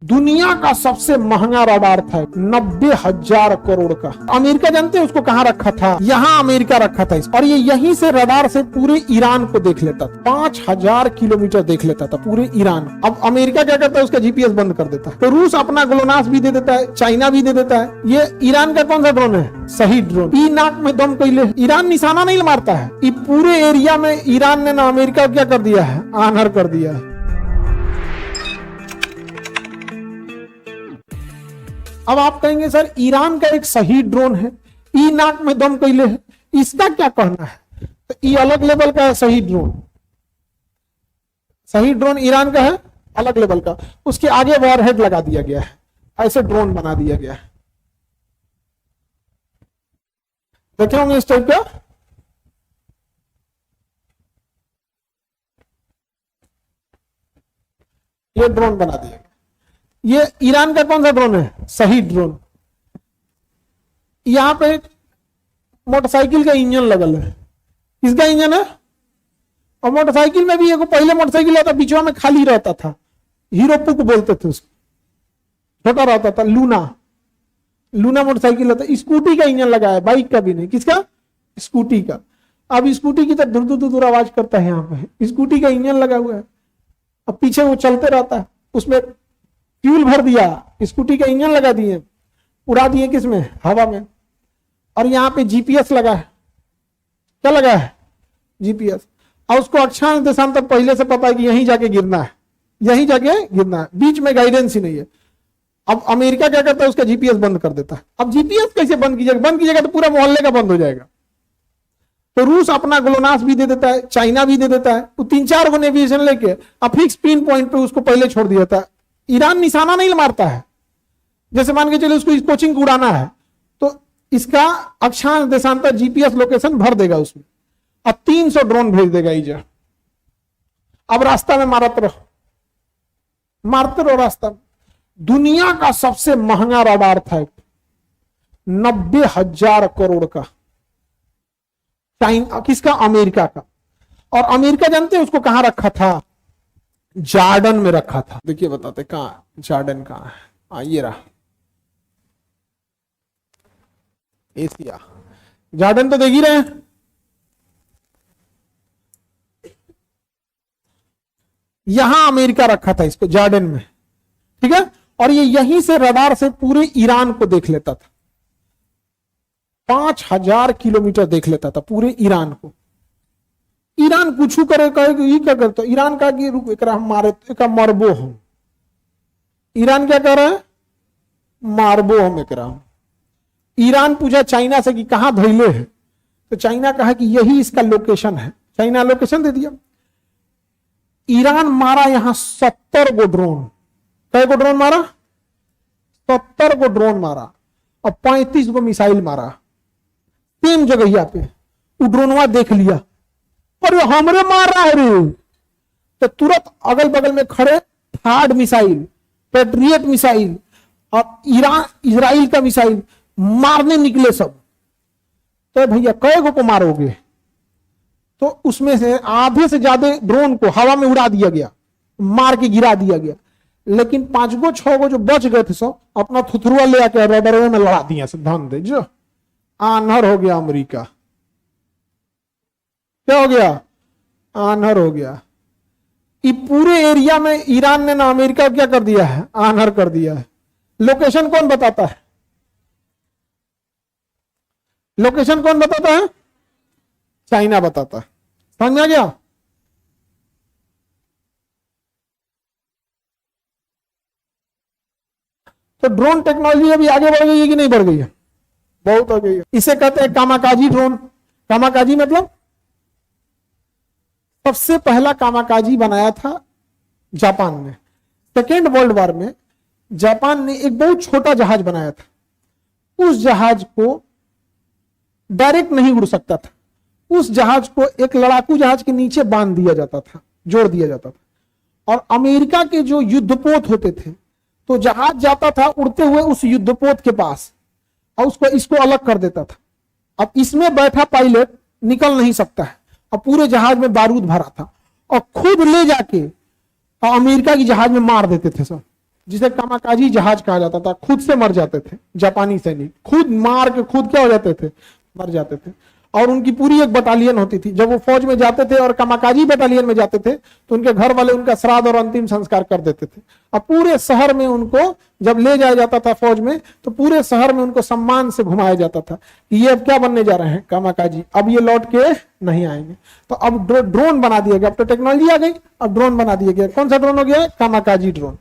दुनिया का सबसे महंगा रडार था 90,000 करोड़ का। अमेरिका जानते हैं उसको कहां रखा था? यहाँ अमेरिका रखा था और ये यहीं से रडार से पूरे ईरान को देख लेता था। 5,000 किलोमीटर देख लेता था पूरे ईरान। अब अमेरिका क्या करता है? उसका जीपीएस बंद कर देता है। तो रूस अपना ग्लोनास भी दे देता है, चाइना भी दे देता है। ये ईरान का कौन सा ड्रोन है? सही ड्रोन। ई नाक में दम कैले ईरान निशाना नहीं मारता है। ये पूरे एरिया में ईरान ने ना अमेरिका क्या कर दिया है? आनहर कर दिया है। अब आप कहेंगे सर ईरान का एक सही ड्रोन है, ई नाक में दम कैले है, इसका क्या कहना है? तो ई अलग लेवल का है सही ड्रोन। सही ड्रोन ईरान का है अलग लेवल का। उसके आगे वॉरहेड लगा दिया गया है, ऐसे ड्रोन बना दिया गया है। देखे होंगे इस टाइप का। ये ड्रोन बना दिया गया। ये ईरान का कौन सा ड्रोन है? सही ड्रोन। यहां पे मोटरसाइकिल का इंजन लगल है। किसका इंजन है? और मोटरसाइकिल में भी एक पहले मोटरसाइकिल आता बीचवा में खाली रहता था, हीरो पुक बोलते थे उसको, छोटा रहता था। लूना मोटरसाइकिल होता। स्कूटी का इंजन लगा है, बाइक का भी नहीं। किसका? स्कूटी का। अब स्कूटी की तो दूर दूर आवाज करता है। यहाँ पे स्कूटी का इंजन लगा हुआ है, अब पीछे वो चलते रहता है। उसमें फ्यूल भर दिया, स्कूटी का इंजन लगा दिए, उड़ा दिए किसमें? हवा में। और यहाँ पे जीपीएस लगा है। क्या लगा है? जीपीएस। और उसको अक्षांश देशांतर पहले से पता है कि यहीं जाके गिरना है, यहीं जाके गिरना है, बीच में गाइडेंस ही नहीं है। अब अमेरिका क्या करता है? उसका जीपीएस बंद कर देता है। अब जीपीएस कैसे बंद कीजिएगा? बंद कीजिएगा तो पूरा मोहल्ले का बंद हो जाएगा। तो रूस अपना ग्लोनास भी दे देता है, चाइना भी दे देता है। वो 3-4 गो नेविगेशन लेके अब फिक्स पिन पॉइंट पे उसको पहले छोड़ दिया था। ईरान निशाना नहीं मारता है। जैसे मान के चलिए उसको इस कोचिंग को उड़ाना है तो इसका अक्षांश देशांतर जीपीएस लोकेशन भर देगा उसमें। अब 300 ड्रोन भेज देगा इधर। अब रास्ता में मारते रहो रास्ता में। दुनिया का सबसे महंगा रडार था 90,000 करोड़ का। चाइना किसका? अमेरिका का। और अमेरिका जानते हैं उसको कहां रखा था? जॉर्डन में रखा था। देखिए बताते कहां जॉर्डन कहां है। ये रहा एशिया। जॉर्डन तो देख ही रहे हैं। यहां अमेरिका रखा था इसको, जॉर्डन में। ठीक है। और ये यहीं से रडार से पूरे ईरान को देख लेता था। 5,000 किलोमीटर देख लेता था पूरे ईरान को। ईरान कुछ करे कहे ये क्या करता? ईरान का कि रुक एक हम मारे एक मरबो हम। ईरान क्या कर रहा है? मारबो हम एक हम। ईरान पूछा चाइना से कि कहां धैले है, तो चाइना कहा कि यही इसका लोकेशन है। चाइना लोकेशन दे दिया। ईरान मारा यहां 70 गो ड्रोन। कै गो ड्रोन मारा? 70 गो ड्रोन मारा और 35 गो मिसाइल मारा सेम जगह पे। वो ड्रोनवा देख लिया, अरे हमरे मार रहा है रे। तो तुरंत अगल बगल में खड़े थार्ड मिसाइल, पेट्रियट मिसाइल और इजराइल का मिसाइल मारने निकले सब। तो भैया कई गो को मारोगे? तो उसमें से आधे से ज्यादा ड्रोन को हवा में उड़ा दिया गया, मार के गिरा दिया गया। लेकिन 5 गो 6 गो जो बच गए थे सब अपना थुथरुआ ले आके रडार में लड़ा दिया। धन दे जो आनहर हो गया अमेरिका। क्या हो गया? आनहर हो गया। ये पूरे एरिया में ईरान ने ना अमेरिका क्या कर दिया है? आनहर कर दिया है। लोकेशन कौन बताता है? लोकेशन कौन बताता है? चाइना बताता है। समझ में आ गया? तो ड्रोन टेक्नोलॉजी अभी आगे बढ़ गई है कि नहीं बढ़ गई है? बहुत आ गई है। इसे कहते हैं कामाकाजी ड्रोन। कामाकाजी मतलब सबसे पहला कामाकाजी बनाया था जापान ने। सेकेंड वर्ल्ड वॉर में जापान ने एक बहुत छोटा जहाज बनाया था। उस जहाज को डायरेक्ट नहीं उड़ सकता था। उस जहाज को एक लड़ाकू जहाज के नीचे बांध दिया जाता था, जोड़ दिया जाता था। और अमेरिका के जो युद्धपोत होते थे तो जहाज जाता था उड़ते हुए उस युद्धपोत के पास और इसको अलग कर देता था। अब इसमें बैठा पायलट निकल नहीं सकता है और पूरे जहाज में बारूद भरा था और खुद ले जाके अमेरिका की जहाज में मार देते थे सब। जिसे कामाकाजी जहाज कहा जाता था, खुद से मर जाते थे जापानी सैनिक, खुद मार के खुद क्या हो जाते थे, मर जाते थे। और उनकी पूरी एक बटालियन होती थी, जब वो फौज में जाते थे और कामाकाजी बटालियन में जाते थे तो उनके घर वाले उनका श्राद्ध और अंतिम संस्कार कर देते थे। अब पूरे शहर में उनको जब ले जाया जाता था फौज में, तो पूरे शहर में उनको सम्मान से घुमाया जाता था कि ये अब क्या बनने जा रहे हैं, कामाकाजी, अब ये लौट के नहीं आएंगे। तो अब ड्रोन बना दिया गया, अब तो टेक्नोलॉजी आ गई, अब ड्रोन बना दिया गया। कौन सा ड्रोन हो गया, कामाकाजी ड्रोन।